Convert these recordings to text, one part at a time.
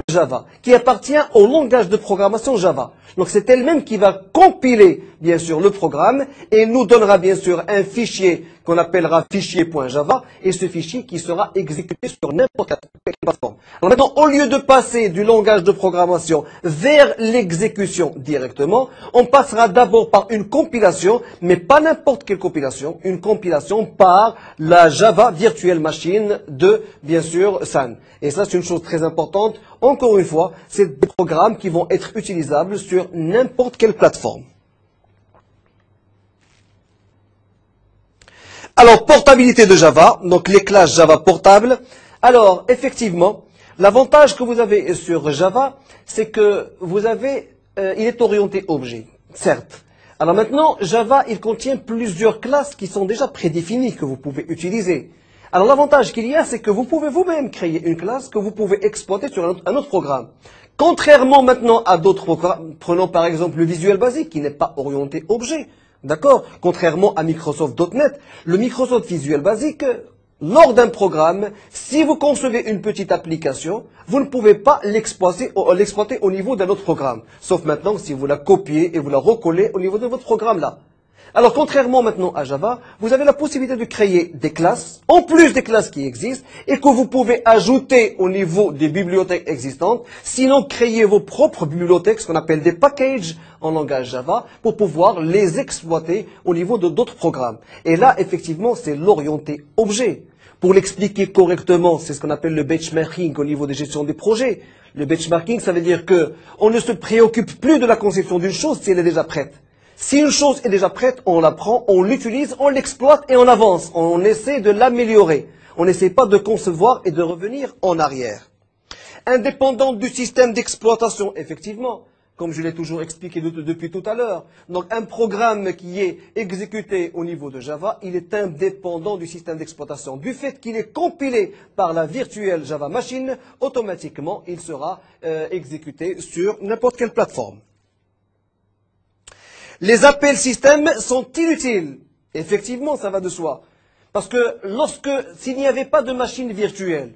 Java, qui appartient au langage de programmation Java. Donc c'est elle-même qui va compiler, bien sûr, le programme et nous donnera, bien sûr, un fichier qu'on appellera fichier.java et ce fichier qui sera exécuté sur n'importe quelle plateforme. Alors maintenant, au lieu de passer du langage de programmation vers l'exécution directement, on passera d'abord par une compilation, mais pas n'importe quelle compilation, une compilation par la Java Virtual Machine de, bien sûr, Sun. Et ça, c'est une chose très importante. Encore une fois, c'est des programmes qui vont être utilisables sur n'importe quelle plateforme. Alors, portabilité de Java, donc les classes Java portables. Alors, effectivement, l'avantage que vous avez sur Java, c'est que vous avez, il est orienté objet, certes. Alors maintenant, Java, il contient plusieurs classes qui sont déjà prédéfinies que vous pouvez utiliser. Alors l'avantage qu'il y a, c'est que vous pouvez vous-même créer une classe que vous pouvez exploiter sur un autre programme. Contrairement maintenant à d'autres programmes, prenons par exemple le Visual Basic qui n'est pas orienté objet. D'accord? Contrairement à Microsoft.NET, le Microsoft Visual Basic, lors d'un programme, si vous concevez une petite application, vous ne pouvez pas l'exploiter au niveau d'un autre programme. Sauf maintenant si vous la copiez et vous la recollez au niveau de votre programme là. Alors, contrairement maintenant à Java, vous avez la possibilité de créer des classes, en plus des classes qui existent, et que vous pouvez ajouter au niveau des bibliothèques existantes, sinon créer vos propres bibliothèques, ce qu'on appelle des packages en langage Java, pour pouvoir les exploiter au niveau de d'autres programmes. Et là, effectivement, c'est l'orienté objet. Pour l'expliquer correctement, c'est ce qu'on appelle le benchmarking au niveau de gestion des projets. Le benchmarking, ça veut dire que on ne se préoccupe plus de la conception d'une chose si elle est déjà prête. Si une chose est déjà prête, on la prend, on l'utilise, on l'exploite et on avance. On essaie de l'améliorer. On n'essaie pas de concevoir et de revenir en arrière. Indépendant du système d'exploitation, effectivement, comme je l'ai toujours expliqué depuis tout à l'heure. Donc un programme qui est exécuté au niveau de Java, il est indépendant du système d'exploitation. Du fait qu'il est compilé par la virtuelle Java Machine, automatiquement, il sera exécuté sur n'importe quelle plateforme. Les appels système sont inutiles. Effectivement, ça va de soi. Parce que s'il n'y avait pas de machine virtuelle,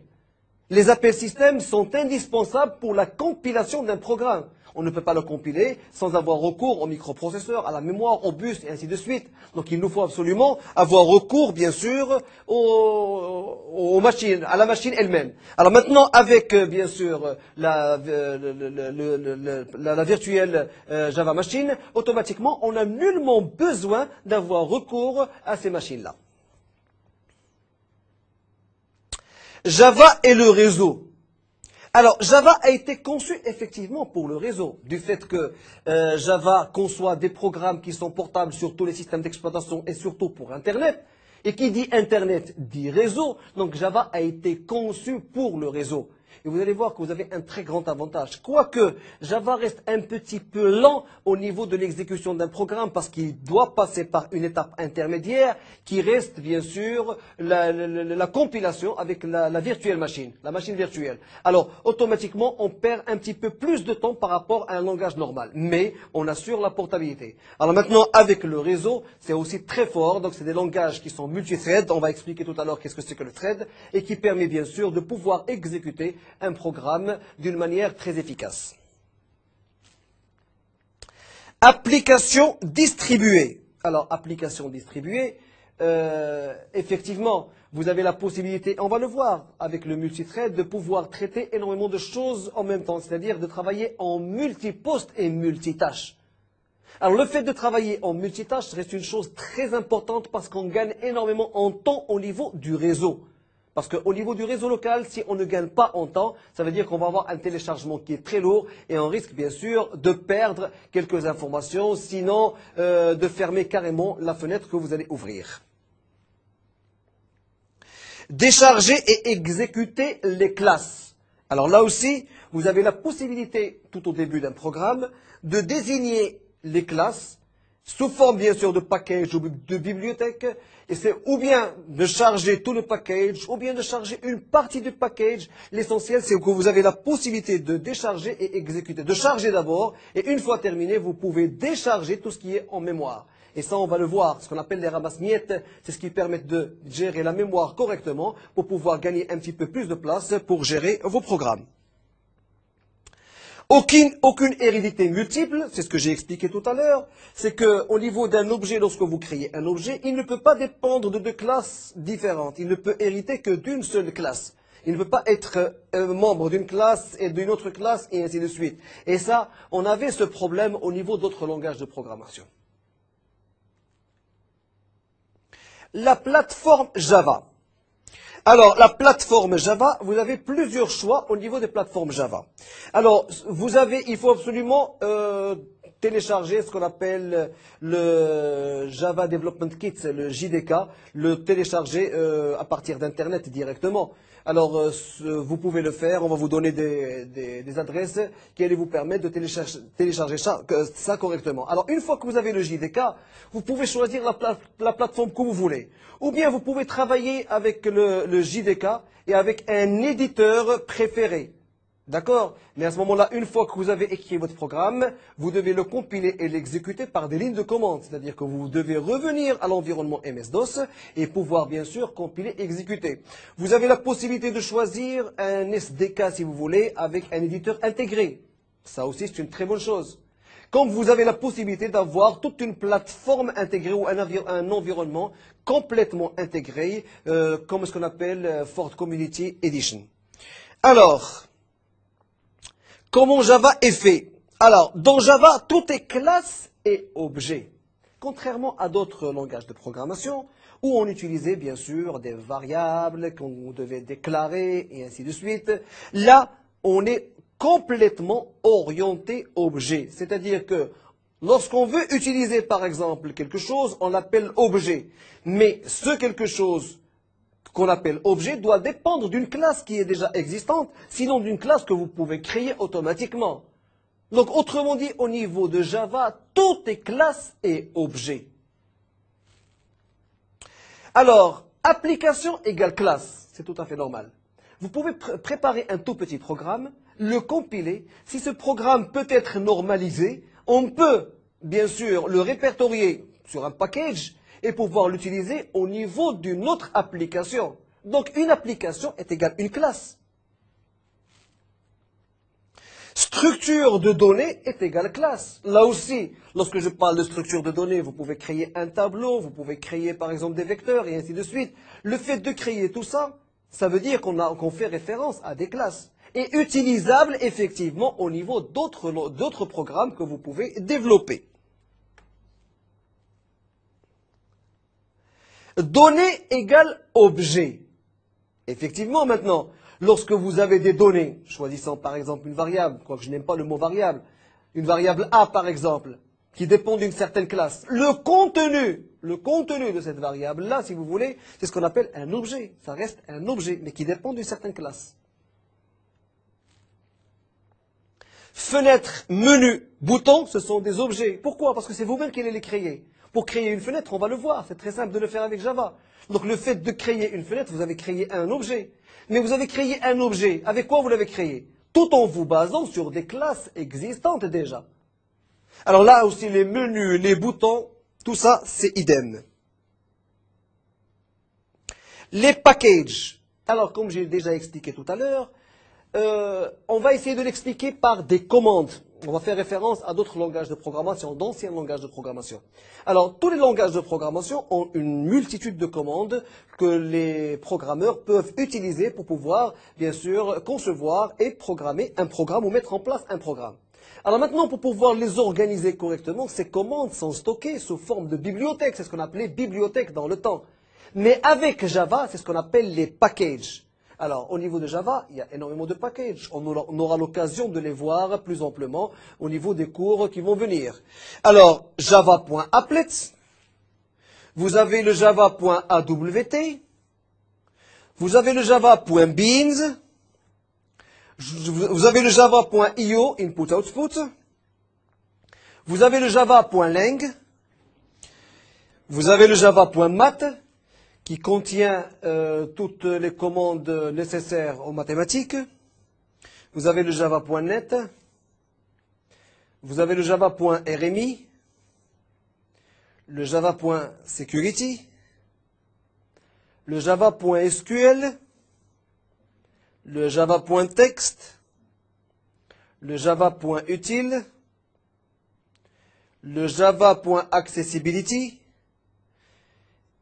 les appels système sont indispensables pour la compilation d'un programme. On ne peut pas le compiler sans avoir recours au microprocesseur, à la mémoire, au bus et ainsi de suite. Donc il nous faut absolument avoir recours, bien sûr, aux machines, à la machine elle-même. Alors maintenant, avec, bien sûr, la virtuelle Java Machine, automatiquement, on n'a nullement besoin d'avoir recours à ces machines-là. Java et le réseau. Alors, Java a été conçu effectivement pour le réseau, du fait que Java conçoit des programmes qui sont portables sur tous les systèmes d'exploitation et surtout pour Internet. Et qui dit Internet dit réseau, donc Java a été conçu pour le réseau. Et vous allez voir que vous avez un très grand avantage. Quoique Java reste un petit peu lent au niveau de l'exécution d'un programme parce qu'il doit passer par une étape intermédiaire qui reste bien sûr la compilation avec la virtuelle machine, la machine virtuelle. Alors automatiquement on perd un petit peu plus de temps par rapport à un langage normal, mais on assure la portabilité. Alors maintenant avec le réseau c'est aussi très fort, donc c'est des langages qui sont multithread, on va expliquer tout à l'heure qu'est-ce que c'est que le thread, et qui permet bien sûr de pouvoir exécuter un programme d'une manière très efficace. Application distribuée. Alors, application distribuée, effectivement, vous avez la possibilité, on va le voir avec le multithread, de pouvoir traiter énormément de choses en même temps, c'est-à-dire de travailler en multiposte et multitâche. Alors, le fait de travailler en multitâche reste une chose très importante parce qu'on gagne énormément en temps au niveau du réseau. Parce qu'au niveau du réseau local, si on ne gagne pas en temps, ça veut dire qu'on va avoir un téléchargement qui est très lourd et on risque bien sûr de perdre quelques informations, sinon de fermer carrément la fenêtre que vous allez ouvrir. Décharger et exécuter les classes. Alors là aussi, vous avez la possibilité, tout au début d'un programme, de désigner les classes sous forme bien sûr de package ou de bibliothèque, et c'est ou bien de charger tout le package, ou bien de charger une partie du package. L'essentiel c'est que vous avez la possibilité de décharger et exécuter. De charger d'abord, et une fois terminé, vous pouvez décharger tout ce qui est en mémoire. Et ça, on va le voir, ce qu'on appelle les ramasse-miettes, c'est ce qui permet de gérer la mémoire correctement pour pouvoir gagner un petit peu plus de place pour gérer vos programmes. Aucune hérédité multiple, c'est ce que j'ai expliqué tout à l'heure, c'est qu'au niveau d'un objet, lorsque vous créez un objet, il ne peut pas dépendre de deux classes différentes. Il ne peut hériter que d'une seule classe. Il ne peut pas être membre d'une classe et d'une autre classe et ainsi de suite. Et ça, on avait ce problème au niveau d'autres langages de programmation. La plateforme Java. Alors, la plateforme Java, vous avez plusieurs choix au niveau des plateformes Java. Alors, il faut absolument télécharger ce qu'on appelle le Java Development Kit, le JDK, le télécharger à partir d'Internet directement. Alors, vous pouvez le faire, on va vous donner des adresses qui allaient vous permettre de télécharger ça correctement. Alors, une fois que vous avez le JDK, vous pouvez choisir la plateforme que vous voulez. Ou bien vous pouvez travailler avec le JDK et avec un éditeur préféré. D'accord? Mais à ce moment-là, une fois que vous avez écrit votre programme, vous devez le compiler et l'exécuter par des lignes de commande. C'est-à-dire que vous devez revenir à l'environnement MS-DOS et pouvoir bien sûr compiler et exécuter. Vous avez la possibilité de choisir un SDK si vous voulez avec un éditeur intégré. Ça aussi c'est une très bonne chose. Comme vous avez la possibilité d'avoir toute une plateforme intégrée ou un environnement complètement intégré, comme ce qu'on appelle Ford Community Edition. Alors, comment Java est fait? Alors, dans Java, tout est classe et objet. Contrairement à d'autres langages de programmation, où on utilisait bien sûr des variables qu'on devait déclarer et ainsi de suite. Là, on est complètement orienté objet. C'est-à-dire que lorsqu'on veut utiliser par exemple quelque chose, on l'appelle objet. Mais ce quelque chose qu'on appelle objet doit dépendre d'une classe qui est déjà existante, sinon d'une classe que vous pouvez créer automatiquement. Donc autrement dit, au niveau de Java, tout est classe et objet. Alors, application égale classe, c'est tout à fait normal. Vous pouvez préparer un tout petit programme, le compiler. Si ce programme peut être normalisé, on peut bien sûr le répertorier sur un package et pouvoir l'utiliser au niveau d'une autre application. Donc une application est égale une classe. Structure de données est égale classe. Là aussi, lorsque je parle de structure de données, vous pouvez créer un tableau, vous pouvez créer par exemple des vecteurs et ainsi de suite. Le fait de créer tout ça, ça veut dire qu'on fait référence à des classes. Et utilisable effectivement au niveau d'autres programmes que vous pouvez développer. Données égale objet. Effectivement maintenant, lorsque vous avez des données, choisissant par exemple une variable, quoique je n'aime pas le mot variable, une variable A par exemple, qui dépend d'une certaine classe, le contenu de cette variable-là, si vous voulez, c'est ce qu'on appelle un objet. Ça reste un objet, mais qui dépend d'une certaine classe. Fenêtre, menu, bouton, ce sont des objets. Pourquoi? Parce que c'est vous-même qui allez les créer. Pour créer une fenêtre, on va le voir, c'est très simple de le faire avec Java. Donc le fait de créer une fenêtre, vous avez créé un objet. Mais vous avez créé un objet. Avec quoi vous l'avez créé? Tout en vous basant sur des classes existantes déjà. Alors là aussi, les menus, les boutons, tout ça, c'est idem. Les packages. Alors, comme j'ai déjà expliqué tout à l'heure, on va essayer de l'expliquer par des commandes. On va faire référence à d'autres langages de programmation, d'anciens langages de programmation. Alors, tous les langages de programmation ont une multitude de commandes que les programmeurs peuvent utiliser pour pouvoir, bien sûr, concevoir et programmer un programme ou mettre en place un programme. Alors maintenant, pour pouvoir les organiser correctement, ces commandes sont stockées sous forme de bibliothèques. C'est ce qu'on appelait bibliothèque dans le temps. Mais avec Java, c'est ce qu'on appelle les packages. Alors, au niveau de Java, il y a énormément de packages. On aura l'occasion de les voir plus amplement au niveau des cours qui vont venir. Alors, java.applet, vous avez le java.awt, vous avez le java.beans, vous avez le java.io, input-output, vous avez le java.lang, vous avez le java.mat, qui contient toutes les commandes nécessaires aux mathématiques. Vous avez le java.net, vous avez le java.rmi, le java.security, le java.sql, le java.text, le java.util, le java.accessibility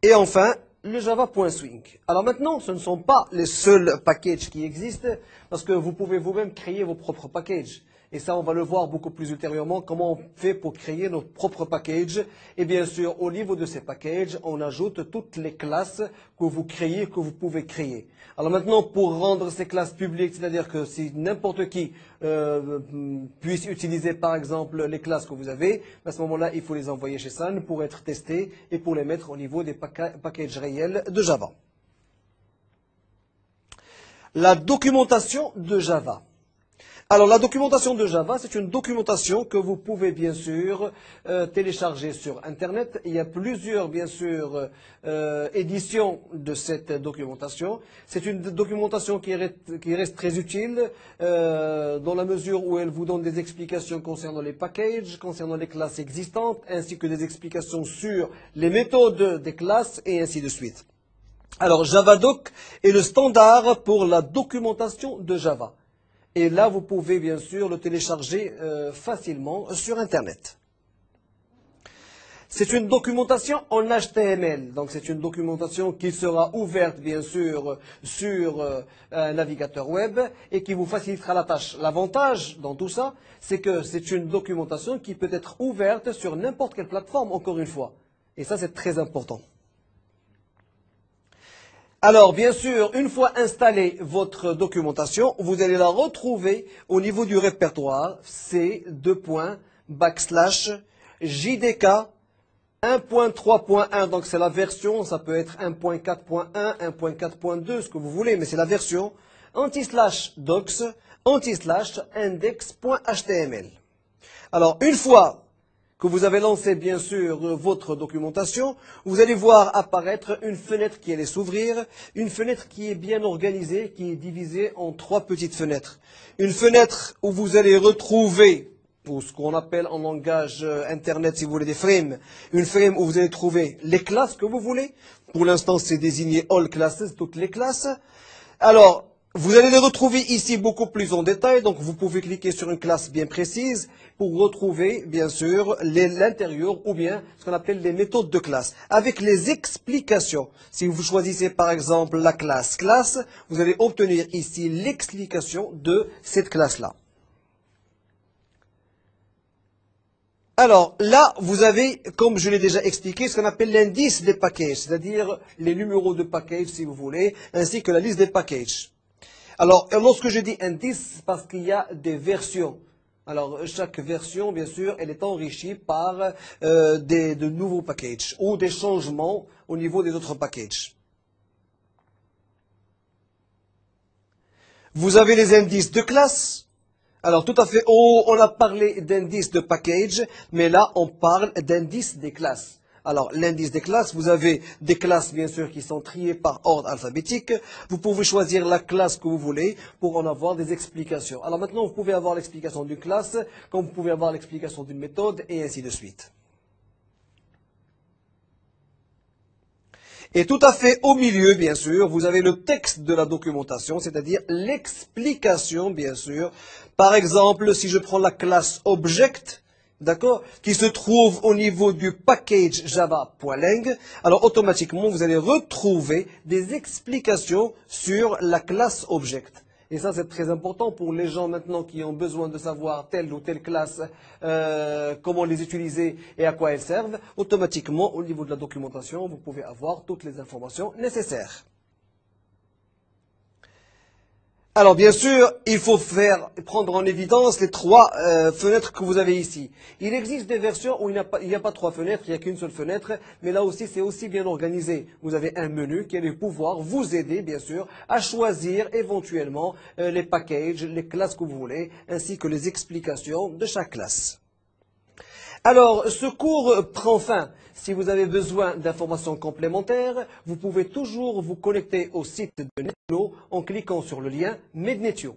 et enfin le java.swing. Alors maintenant, ce ne sont pas les seuls packages qui existent parce que vous pouvez vous-même créer vos propres packages. Et ça, on va le voir beaucoup plus ultérieurement, comment on fait pour créer nos propres packages. Et bien sûr, au niveau de ces packages, on ajoute toutes les classes que vous créez, que vous pouvez créer. Alors maintenant, pour rendre ces classes publiques, c'est-à-dire que si n'importe qui puisse utiliser par exemple les classes que vous avez, à ce moment-là, il faut les envoyer chez Sun pour être testés et pour les mettre au niveau des packages réels de Java. La documentation de Java. Alors, la documentation de Java, c'est une documentation que vous pouvez bien sûr télécharger sur Internet. Il y a plusieurs, bien sûr, éditions de cette documentation. C'est une documentation qui reste très utile dans la mesure où elle vous donne des explications concernant les packages, concernant les classes existantes, ainsi que des explications sur les méthodes des classes et ainsi de suite. Alors, Javadoc est le standard pour la documentation de Java. Et là, vous pouvez bien sûr le télécharger facilement sur Internet. C'est une documentation en HTML, donc c'est une documentation qui sera ouverte bien sûr sur un navigateur web et qui vous facilitera la tâche. L'avantage dans tout ça, c'est que c'est une documentation qui peut être ouverte sur n'importe quelle plateforme, encore une fois. Et ça, c'est très important. Alors, bien sûr, une fois installée votre documentation, vous allez la retrouver au niveau du répertoire C:/JDK 1.3.1. Donc, c'est la version, ça peut être 1.4.1, 1.4.2, ce que vous voulez, mais c'est la version /docs /index.html. Alors, une fois que vous avez lancé bien sûr votre documentation, vous allez voir apparaître une fenêtre qui allait s'ouvrir, une fenêtre qui est bien organisée, qui est divisée en 3 petites fenêtres. Une fenêtre où vous allez retrouver, pour ce qu'on appelle en langage internet si vous voulez des frames, une frame où vous allez trouver les classes que vous voulez. Pour l'instant c'est désigné all classes, toutes les classes. Alors, vous allez les retrouver ici beaucoup plus en détail, donc vous pouvez cliquer sur une classe bien précise pour retrouver, bien sûr, l'intérieur ou bien ce qu'on appelle les méthodes de classe, avec les explications. Si vous choisissez par exemple la classe classe, vous allez obtenir ici l'explication de cette classe-là. Alors là, vous avez, comme je l'ai déjà expliqué, ce qu'on appelle l'indice des packages, c'est-à-dire les numéros de packages si vous voulez, ainsi que la liste des packages. Alors, lorsque je dis indice, c'est parce qu'il y a des versions. Alors, chaque version, bien sûr, elle est enrichie par de nouveaux packages ou des changements au niveau des autres packages. Vous avez les indices de classe. Alors, tout à fait, on a parlé d'indices de package, mais là, on parle d'indices des classes. Alors, l'indice des classes, vous avez des classes, bien sûr, qui sont triées par ordre alphabétique. Vous pouvez choisir la classe que vous voulez pour en avoir des explications. Alors maintenant, vous pouvez avoir l'explication d'une classe, comme vous pouvez avoir l'explication d'une méthode, et ainsi de suite. Et tout à fait au milieu, bien sûr, vous avez le texte de la documentation, c'est-à-dire l'explication, bien sûr. Par exemple, si je prends la classe Object, d'accord, qui se trouve au niveau du package java.lang, alors automatiquement, vous allez retrouver des explications sur la classe Object. Et ça, c'est très important pour les gens maintenant qui ont besoin de savoir telle ou telle classe, comment les utiliser et à quoi elles servent. Automatiquement, au niveau de la documentation, vous pouvez avoir toutes les informations nécessaires. Alors bien sûr, il faut prendre en évidence les 3 fenêtres que vous avez ici. Il existe des versions où il n'y a pas 3 fenêtres, il n'y a qu'une seule fenêtre, mais là aussi c'est aussi bien organisé. Vous avez un menu qui allait pouvoir vous aider bien sûr à choisir éventuellement les packages, les classes que vous voulez, ainsi que les explications de chaque classe. Alors, ce cours prend fin. Si vous avez besoin d'informations complémentaires, vous pouvez toujours vous connecter au site de Netno en cliquant sur le lien Mednetio.